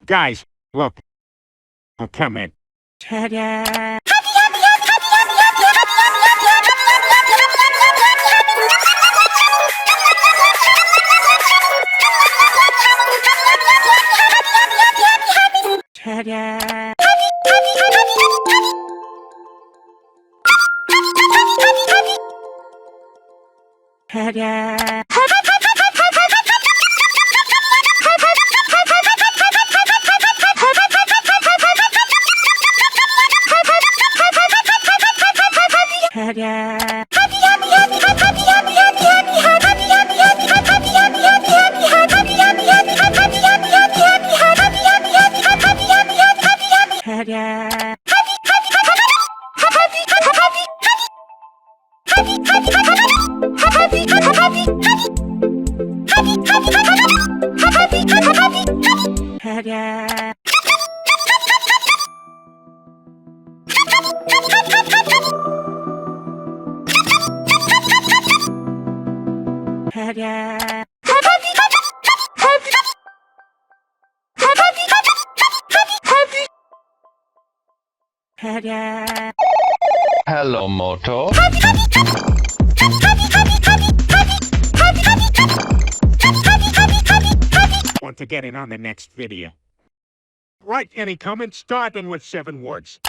Guys, look. I'll come in. Ta-da! Ta-da! Ta-da! Ta-da! Ta-da! Ta-da! Ta-da! Ta-da! Hello, Moto. Want to get in on the next video? Write any comments starting with 7 words.